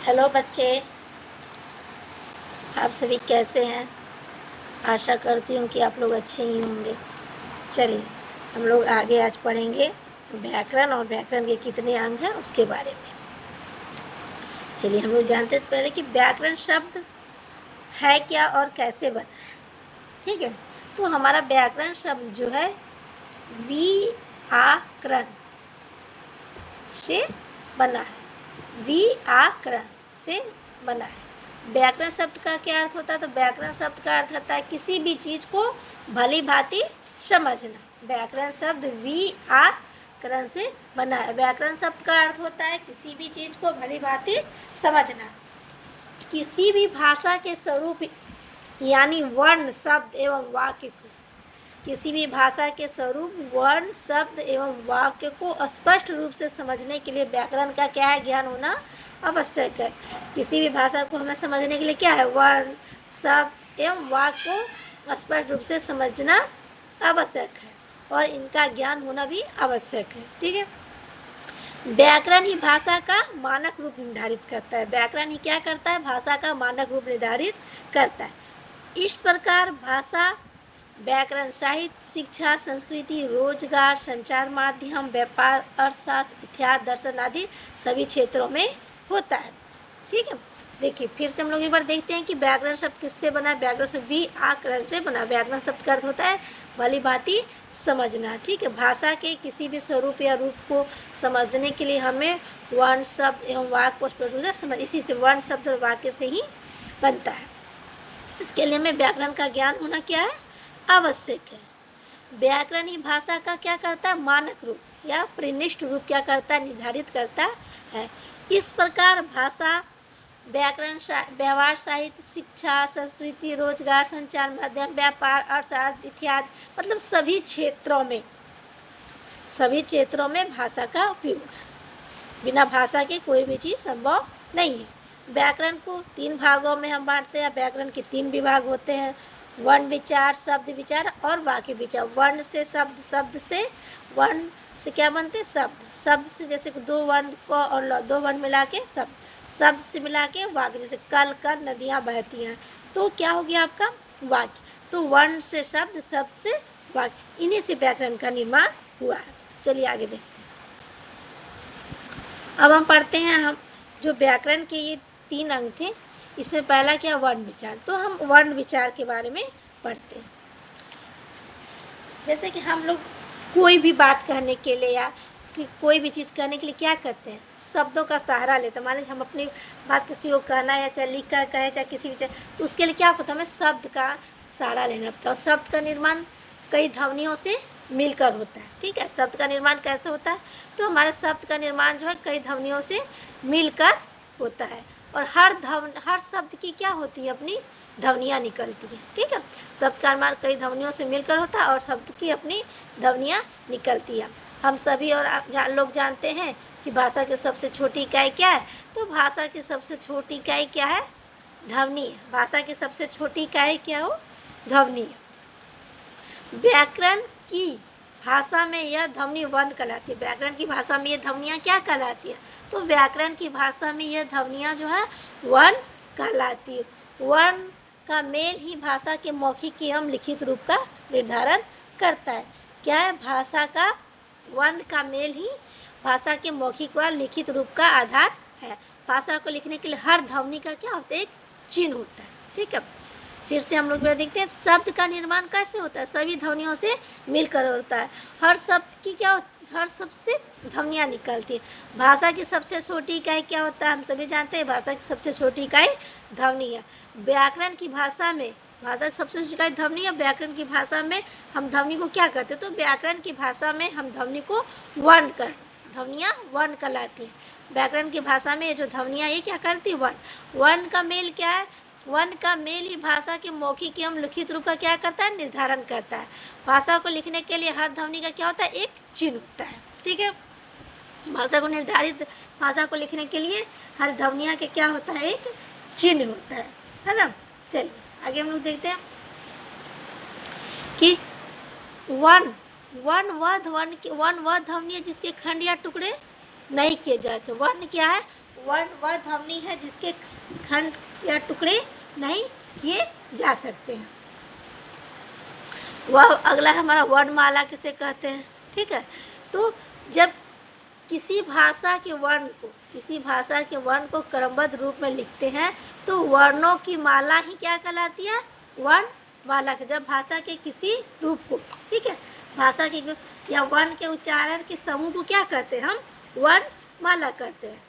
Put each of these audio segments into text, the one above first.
Hello बच्चे, आप सभी कैसे हैं। आशा करती हूँ कि आप लोग अच्छे ही होंगे। चलिए हम लोग आगे आज पढ़ेंगे व्याकरण और व्याकरण के कितने अंग हैं उसके बारे में। चलिए हम लोग जानते हैं पहले कि व्याकरण शब्द है क्या और कैसे बना है। ठीक है, तो हमारा व्याकरण शब्द जो है व्याकरण से बना है। व्याकरण से बना है। व्याकरण शब्द का क्या अर्थ होता है? तो व्याकरण शब्द का अर्थ होता है किसी भी चीज को भली भांति समझना। व्याकरण शब्द व्याकरण से बना है। व्याकरण शब्द का अर्थ होता है किसी भी चीज को भली भांति समझना। किसी भी भाषा के स्वरूप यानी वर्ण, शब्द एवं वाक्य को, किसी भी भाषा के स्वरूप, वर्ण, शब्द एवं वाक्य को स्पष्ट रूप से समझने के लिए व्याकरण का क्या है? ज्ञान होना आवश्यक है। किसी भी भाषा को हमें समझने के लिए क्या है? वर्ण, शब्द एवं वाक्य को स्पष्ट रूप से समझना आवश्यक है और इनका ज्ञान होना भी आवश्यक है। ठीक है, व्याकरण ही भाषा का मानक रूप निर्धारित करता है। व्याकरण ही क्या करता है? भाषा का मानक रूप निर्धारित करता है। इस प्रकार भाषा, व्याकरण साहित्य, शिक्षा, संस्कृति, रोजगार, संचार माध्यम, व्यापार, अर्थशास्त्र, इतिहास, दर्शन आदि सभी क्षेत्रों में होता है। ठीक है, देखिए फिर से हम लोग एक बार देखते हैं कि व्याकरण शब्द किससे बना है। व्याकरण शब्द व्याकरण से बना। व्याकरण शब्द का अर्थ होता है भली भांति समझना। ठीक है, भाषा के किसी भी स्वरूप या रूप को समझने के लिए हमें वर्ण, शब्द एवं वाक्य को स्पष्ट रूप से समझ, इसी से वर्ण, शब्द और वाक्य से ही बनता है। इसके लिए हमें व्याकरण का ज्ञान होना क्या है? आवश्यक है। व्याकरण ही भाषा का क्या करता है? मानक रूप या परिनिष्ठ रूप क्या करता है? निर्धारित करता है। इस प्रकार भाषा, व्याकरण, व्यवहार, साहित्य, शिक्षा, संस्कृति, रोजगार, संचार माध्यम, व्यापार, अर्थशास्त्र, इतिहास, मतलब सभी क्षेत्रों में भाषा का उपयोग है। बिना भाषा के कोई भी चीज संभव नहीं है। व्याकरण को 3 भागों में हम बांटते हैं। व्याकरण के 3 विभाग होते हैं: वर्ण विचार, शब्द विचार और वाक्य विचार। वर्ण से शब्द, शब्द से वर्ण से क्या बनते हैं? शब्द। शब्द से जैसे 2 वर्ण को और 2 वर्ण मिला के शब्द। शब्द से मिला के वाक्य, जैसे कल कर नदियां बहती हैं, तो क्या हो गया आपका? वाक्य। तो वर्ण से शब्द, शब्द से वाक्य, इन्हीं से व्याकरण का निर्माण हुआ है। चलिए आगे देखते हैं। अब हम पढ़ते हैं, हम जो व्याकरण के ये 3 अंग थे, इसमें पहला क्या? वर्ण विचार। तो हम वर्ण विचार के बारे में पढ़ते हैं। जैसे कि हम लोग कोई भी बात कहने के लिए या कि कोई भी चीज़ कहने के लिए क्या करते हैं? शब्दों का सहारा लेते हैं। मान लीजिए हम अपनी बात किसी को कहना या चाहे लिख कर कहे, चाहे किसी भी, तो उसके लिए क्या होता है? हमें शब्द का सहारा लेना पड़ता है। और शब्द का निर्माण कई ध्वनियों से मिलकर होता है। ठीक है, शब्द का निर्माण कैसे होता है? तो हमारे शब्द का निर्माण जो है कई ध्वनियों से मिलकर होता है। और हर शब्द की क्या होती है? अपनी ध्वनियाँ निकलती हैं। ठीक है, शब्द का निर्माण कई ध्वनियों से मिलकर होता है और शब्द की अपनी ध्वनियाँ निकलती हैं। हम सभी और लोग जानते हैं कि भाषा की सबसे छोटी इकाई क्या है? तो भाषा की सबसे छोटी इकाई क्या है? ध्वनि है। भाषा की सबसे छोटी इकाई क्या हो? ध्वनि है। व्याकरण की भाषा में यह ध्वनि वर्ण कहलाती है। व्याकरण की भाषा में ये ध्वनियाँ क्या कहलाती है? तो व्याकरण की भाषा में यह ध्वनियाँ जो है वर्ण कहलाती है। वर्ण का मेल ही भाषा के मौखिक एवं लिखित रूप का निर्धारण करता है। क्या है? भाषा का वर्ण का मेल ही भाषा के मौखिक व लिखित रूप का आधार है। भाषा को लिखने के लिए हर ध्वनि का क्या होता है? एक चिन्ह होता है। ठीक है, फिर से हम लोग देखते हैं शब्द का निर्माण कैसे होता है? सभी ध्वनियों से मिलकर होता है। हर शब्द की क्या, हर शब्द से ध्वनियाँ निकलती है। भाषा की सबसे छोटी इकाई क्या होता है? हम सभी जानते हैं भाषा की सबसे छोटी इकाई ध्वनि है। व्याकरण की भाषा में भाषा की सबसे छोटी इकाई ध्वनि है। व्याकरण की भाषा में हम ध्वनि को क्या करते हैं? तो व्याकरण की भाषा में हम ध्वनि को वर्ण कर, ध्वनियाँ वर्ण कहलाती है। व्याकरण की भाषा में ये जो ध्वनियाँ ये क्या करती है? वर्ण। वर्ण का मेल क्या है? वर्ण का मेल ही भाषा के मौखिक एवं लिखित रूप का क्या करता है? निर्धारण करता है। भाषा को लिखने के लिए हर ध्वनि का क्या होता है? एक चिन्ह होता है। ठीक है, भाषा को निर्धारित, भाषा को लिखने के लिए हर ध्वनिया के क्या होता है? एक चिन्ह होता है ना। चलिए आगे हम लोग देखते हैं कि वर्ण वह ध्वनि है जिसके खंड या टुकड़े नहीं किए जाते। वर्ण क्या है? वर्ण वह ध्वनि है जिसके खंड या टुकड़े नहीं किए जा सकते हैं। वह अगला हमारा वर्णमाला किसे कहते हैं, ठीक है। तो जब किसी भाषा के वर्ण को क्रमबद्ध रूप में लिखते हैं तो वर्णों की माला ही क्या कहलाती है, वर्णमाला। जब भाषा के किसी रूप को, ठीक है, भाषा के या वर्ण के उच्चारण के समूह को क्या कहते हैं, हम वर्णमाला कहते हैं।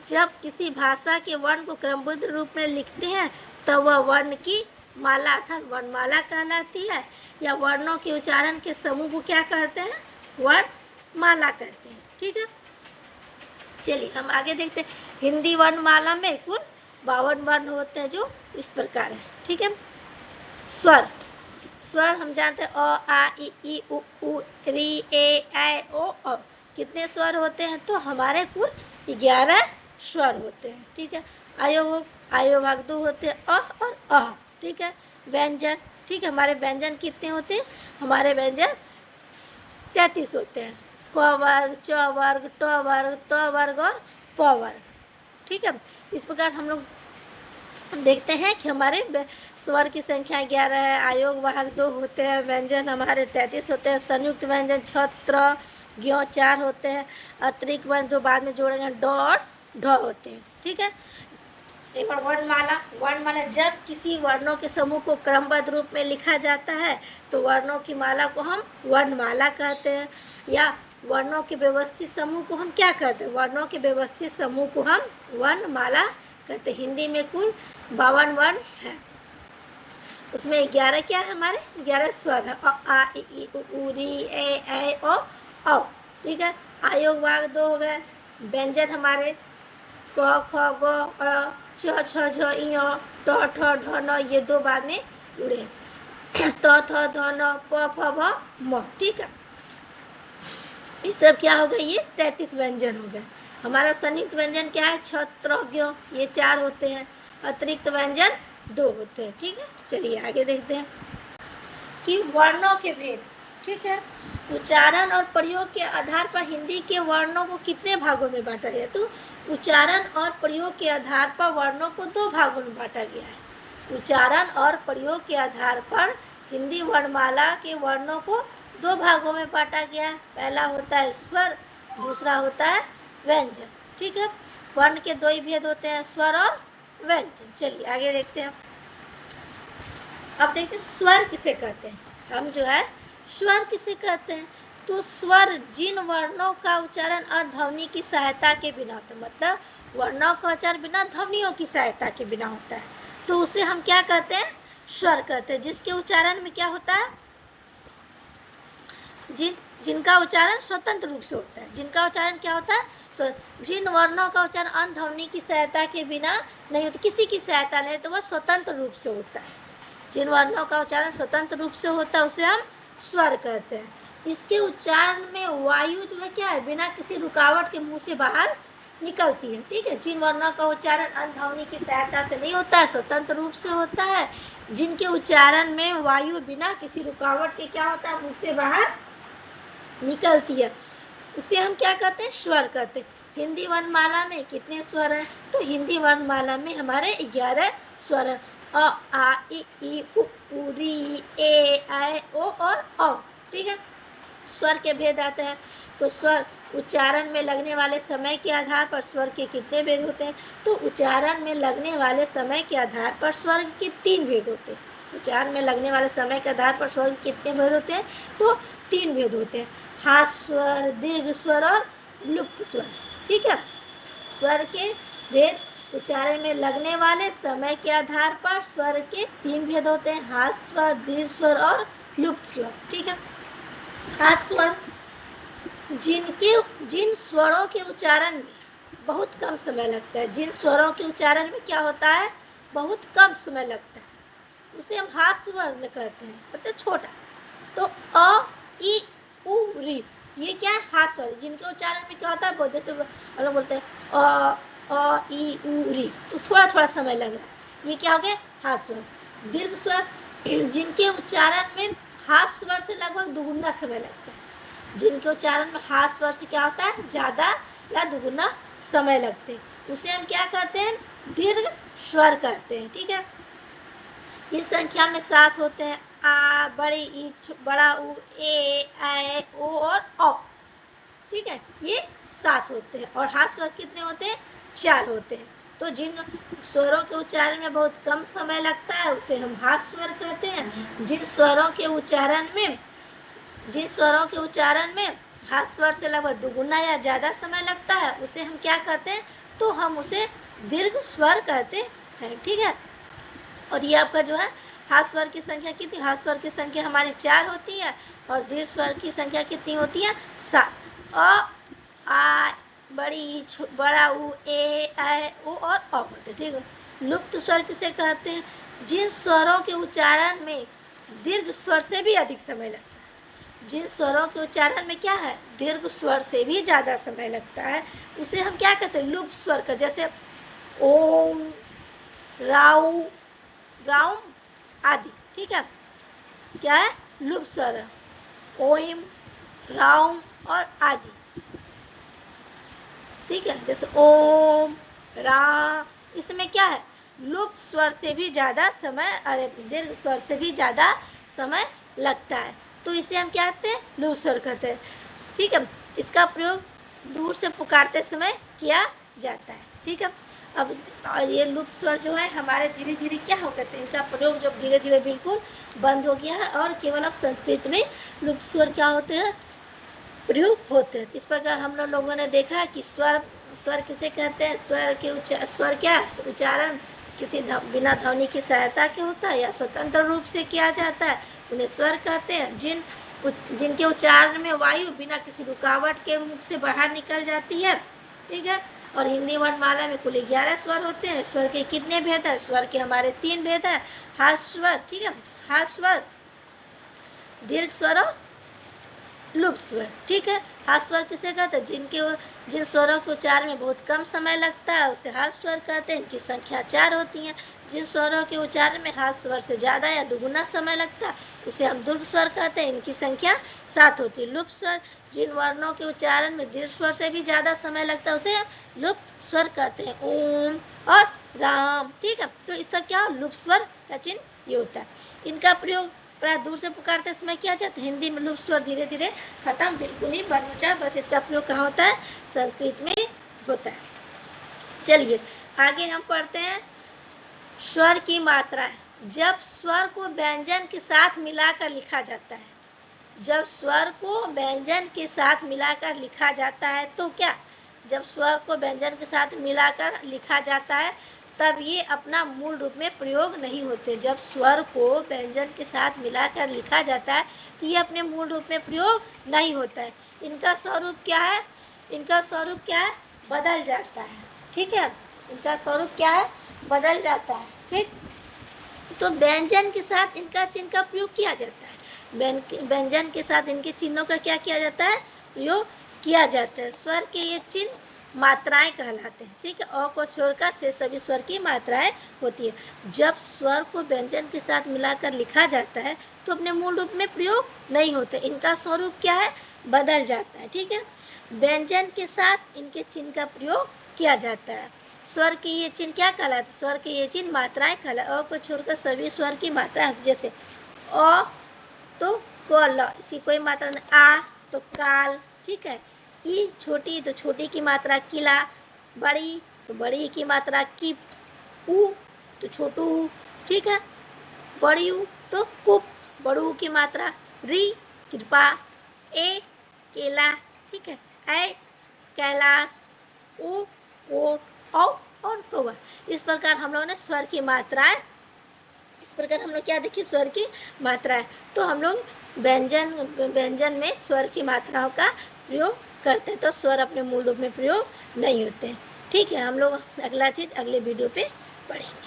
जब किसी भाषा के वर्ण को क्रमबद्ध रूप में लिखते हैं तब वह वर्ण की माला अर्थात वर्णमाला कहलाती है, या वर्णों के उच्चारण के समूह को क्या कहते हैं, वर्णमाला कहते हैं, ठीक है। चलिए हम आगे देखते हैं। हिंदी वर्णमाला में कुल 52 वर्ण होते हैं जो इस प्रकार है, ठीक है। स्वर हम जानते हैं अ आ ई उ ऊ री ए ऐ ओ औ। कितने स्वर होते हैं, तो हमारे कुल 11 स्वर होते हैं, ठीक है। आयो भाग 2 होते हैं अ और अह, ठीक है। व्यंजन, ठीक है, हमारे व्यंजन कितने होते हैं, हमारे व्यंजन 33 होते हैं। क वर्ग, च वर्ग, ट वर्ग, त वर्ग और प वर्ग, ठीक है। इस प्रकार हम लोग देखते हैं कि हमारे स्वर की संख्या 11 है। आयोग वाहक 2 होते हैं, व्यंजन हमारे 33 होते हैं, संयुक्त व्यंजन छत्र ज्ञ 4 होते हैं, अतिरिक्त वर्ण जो बाद में जोड़ेंगे ड और ढ होते हैं, ठीक है। एक बार वर्णमाला जब किसी वर्णों के समूह को क्रमबद्ध रूप में लिखा जाता है तो वर्णों की माला को हम वर्णमाला कहते हैं, या वर्णों के व्यवस्थित समूह को हम क्या कहते हैं, वर्णों के व्यवस्थित समूह को हम वर्णमाला कहते हैं। हिंदी में कुल 52 वर्ण है, उसमें 11 क्या है, हमारे 11 स्वर है। अ आ ई उ री ए ऐ ओ औ, ठीक है। आयोग भाग 2 हो गए। व्यंजन हमारे क ख ग ड़ च छ झ ञ ट ठ ढ न, ये 2 बाद में जुड़े त थ ध न प फ भ म, ठीक है। इस तरफ क्या हो गए, ये 33 व्यंजन हो गए। हमारा संयुक्त व्यंजन क्या है, छत्र ज्ञ, ये 4 होते हैं, अतिरिक्त व्यंजन 2 होते हैं, ठीक है। चलिए आगे देखते हैं कि वर्णों के भेद, ठीक है। उच्चारण और प्रयोग के आधार पर हिंदी के वर्णों को कितने भागों में बांटा गया, तो उच्चारण और प्रयोग के आधार पर वर्णों को 2 भागों में बांटा गया है। उच्चारण और प्रयोग के आधार पर हिंदी वर्णमाला के वर्णों को 2 भागों में बांटा गया है। पहला होता है स्वर, दूसरा होता है व्यंजन, ठीक है। वर्ण के 2 ही भेद होते हैं, स्वर और व्यंजन। चलिए आगे देखते हैं। अब देखते हैं स्वर किसे कहते हैं, हम जो है स्वर किसे कहते हैं, तो स्वर जिन वर्णों का उच्चारण अध्वनि की सहायता के बिना होता है, मतलब वर्णों का उच्चारण बिना ध्वनियों की सहायता के बिना होता है, तो उसे हम क्या कहते हैं, स्वर कहते हैं। जिसके उच्चारण में क्या होता है, जिनका उच्चारण स्वतंत्र रूप से होता है, जिनका उच्चारण क्या होता है, जिन वर्णों का उच्चारण अध्वनि की सहायता के बिना नहीं होता, किसी की सहायता नहीं, तो वह स्वतंत्र रूप से होता है। जिन वर्णों का उच्चारण स्वतंत्र रूप से होता है उसे हम स्वर कहते हैं। इसके उच्चारण में वायु जो है क्या है, बिना किसी रुकावट के मुंह से बाहर निकलती है, ठीक है। जिन वर्णों का उच्चारण अध्वनि की सहायता से नहीं होता है, स्वतंत्र रूप से होता है, जिनके उच्चारण में वायु बिना किसी रुकावट के क्या होता है, मुंह से बाहर निकलती है, उसे हम क्या कहते हैं, स्वर कहते हैं। हिंदी वर्णमाला में कितने स्वर हैं, तो हिंदी वर्णमाला में हमारे 11 स्वर हैं। अ आ ई उ री ए ऐ ओ और औ, ठीक है। स्वर के भेद आते हैं, तो स्वर उच्चारण में लगने वाले समय के आधार पर स्वर के कितने भेद होते हैं, तो उच्चारण में लगने वाले समय के आधार पर स्वर के 3 भेद होते हैं। उच्चारण में लगने वाले समय के आधार पर स्वर के कितने भेद होते हैं, तो 3 भेद होते हैं, हास स्वर, दीर्घ स्वर और लुप्त स्वर, ठीक है। स्वर के भेद उच्चारण में लगने वाले समय के आधार पर स्वर के 3 भेद होते हैं, हास स्वर, दीर्घ स्वर और लुप्त स्वर, ठीक है। हास स्वर जिन स्वरों के उच्चारण में बहुत कम समय लगता है, जिन स्वरों के उच्चारण में क्या होता है, बहुत कम समय लगता है, उसे हम हास स्वर कहते हैं, मतलब छोटा। तो अ ई उ री, ये क्या है, हास स्वर, जिनके उच्चारण में क्या होता है, जैसे हम लोग बोलते हैं अ ई उ री, तो थोड़ा थोड़ा समय लग रहा है, ये क्या हो गया, हास स्वर। दीर्घ स्वर जिनके उच्चारण में हास स्वर से लगभग दुगुना समय लगता है, जिनके उच्चारण में हास स्वर से क्या होता है, ज्यादा या दुगुना समय लगते हैं, उसे हम क्या कहते हैं, दीर्घ स्वर कहते हैं। ठीक है, इस संख्या में 7 होते हैं, आ, बड़ी ई, बड़ा ऊ, ए, ऐ, ओ और औ। ठीक है, ये 7 होते हैं। और हाथ स्वर कितने होते हैं, 4 होते हैं। तो जिन स्वरों के उच्चारण में बहुत कम समय लगता है उसे हम हाथ स्वर कहते हैं। जिन स्वरों के उच्चारण में हाथ स्वर से लगभग दुगुना या ज्यादा समय लगता है उसे हम क्या कहते हैं, तो हम उसे दीर्घ स्वर कहते हैं। ठीक है, और ये आपका जो है हाथ स्वर की संख्या कितनी, हाथ स्वर की संख्या हमारी 4 होती है और दीर्घ स्वर की संख्या कितनी होती है, 7। अ, आ, बड़ी ई, बड़ा ऊ, ए, ऐ, ओ और औ होते हैं। ठीक है, लुप्त स्वर किसे कहते हैं, जिन स्वरों के उच्चारण में दीर्घ स्वर से भी अधिक समय लगता है। जिन स्वरों के उच्चारण में क्या है, दीर्घ स्वर से भी ज्यादा समय लगता है उसे हम क्या कहते हैं, लुप्त स्वर का। जैसे ओम, राउ, राउम आदि। ठीक है, क्या है, लुप्त स्वर है, ओम, राउम और आदि। ठीक है, जैसे ओम, रा, इसमें क्या है, लुप्त स्वर से भी ज्यादा समय, अरे दीर्घ स्वर से भी ज्यादा समय लगता है, तो इसे हम क्या कहते हैं, लुप्त स्वर कहते हैं। ठीक है, इसका प्रयोग दूर से पुकारते समय किया जाता है। ठीक है, अब ये लुप्त स्वर जो है हमारे धीरे धीरे क्या हो गए, इनका प्रयोग जब धीरे धीरे बिल्कुल बंद हो गया है और केवल अब संस्कृत में लुप्त स्वर क्या होते हैं, प्रयोग होते हैं। इस प्रकार हम लोगों ने देखा कि स्वर किसे कहते हैं, स्वर क्या उच्चारण किसी बिना ध्वनि की सहायता के होता है या स्वतंत्र रूप से किया जाता है, उन्हें स्वर कहते हैं। जिनके उच्चारण में वायु बिना किसी रुकावट के मुख से बाहर निकल जाती है। ठीक है, और हिंदी वर्णमाला में कुल 11 स्वर होते हैं। स्वर के कितने भेद है, स्वर के हमारे 3 भेद है, हाथ स्वर, ठीक है, हाथ स्वर, दीर्घ स्वर और लुप्त स्वर। ठीक है, हाथ स्वर किसे कहते हैं, जिन स्वरों के उच्चारण में बहुत कम समय लगता है उसे हाथ स्वर कहते हैं। इनकी संख्या 4 होती है। जिन स्वरों के उच्चारण में हाथ स्वर से ज्यादा या दुगुना समय लगता है उसे हम दीर्घ स्वर कहते हैं। इनकी संख्या 7 होती है। लुप्त स्वर, जिन वर्णों के उच्चारण में दीर्घ स्वर से भी ज्यादा समय लगता है उसे हम लुप्त स्वर कहते हैं, ओम और राम। ठीक है, तो इस सब क्या, लुप्त स्वर का चिन्ह ये होता है। इनका प्रयोग प्राय दूर से पुकारते समय किया जाता है। हिंदी में लुप्त स्वर धीरे धीरे खत्म, बिल्कुल ही बंद हो जाए, बस इसका प्रयोग कहाँ होता है, संस्कृत में होता है। चलिए आगे हम पढ़ते हैं स्वर की मात्रा। जब स्वर को व्यंजन के साथ मिलाकर लिखा जाता है, जब स्वर को व्यंजन के साथ मिलाकर लिखा जाता है तो क्या, जब स्वर को व्यंजन के साथ मिलाकर लिखा जाता है तब ये अपना मूल रूप में प्रयोग नहीं होते। जब स्वर को व्यंजन के साथ मिलाकर लिखा जाता है तो ये अपने मूल रूप में प्रयोग नहीं होता है। इनका स्वरूप क्या है, इनका स्वरूप क्या है, बदल जाता है। ठीक है, इनका स्वरूप क्या है, बदल जाता है। ठीक, तो व्यंजन के साथ इनका चिन्ह का प्रयोग किया जाता है। व्यंजन के साथ इनके चिन्हों का क्या किया जाता है, प्रयोग किया जाता है। स्वर के ये चिन्ह मात्राएं कहलाते हैं। ठीक है, अ को छोड़कर से सभी स्वर की मात्राएं होती है। जब स्वर को व्यंजन के साथ मिलाकर लिखा जाता है तो अपने मूल रूप में प्रयोग नहीं होते। इनका स्वरूप क्या है, बदल जाता है। ठीक है, व्यंजन के साथ इनके चिन्ह का प्रयोग किया जाता है। स्वर के ये चिन्ह क्या कहलाते, स्वर के ये चिन्ह मात्राएं कहलाते। अ को छोड़कर सभी स्वर की मात्राएं, जैसे अ तो क, इसकी कोई मात्रा नहीं, आ तो काल। ठीक है, ई छोटी तो छोटी की मात्रा किला, बड़ी तो बड़ी की मात्रा की, ऊ तो छोटू। ठीक है, बड़ी ऊ तो कुप, बड़ू की मात्रा री, कृपा, ए केला। ठीक है, ऐ कैलाश, ओ कोट, औ और कौवा। इस प्रकार हम लोगों ने स्वर की मात्राएं, इस प्रकार हम लोग क्या देखिए, स्वर की मात्राएं। तो हम लोग व्यंजन में स्वर की मात्राओं का प्रयोग करते हैं, तो स्वर अपने मूल रूप में प्रयोग नहीं होते हैं। ठीक है, हम लोग अगला चीज अगले वीडियो पे पढ़ेंगे।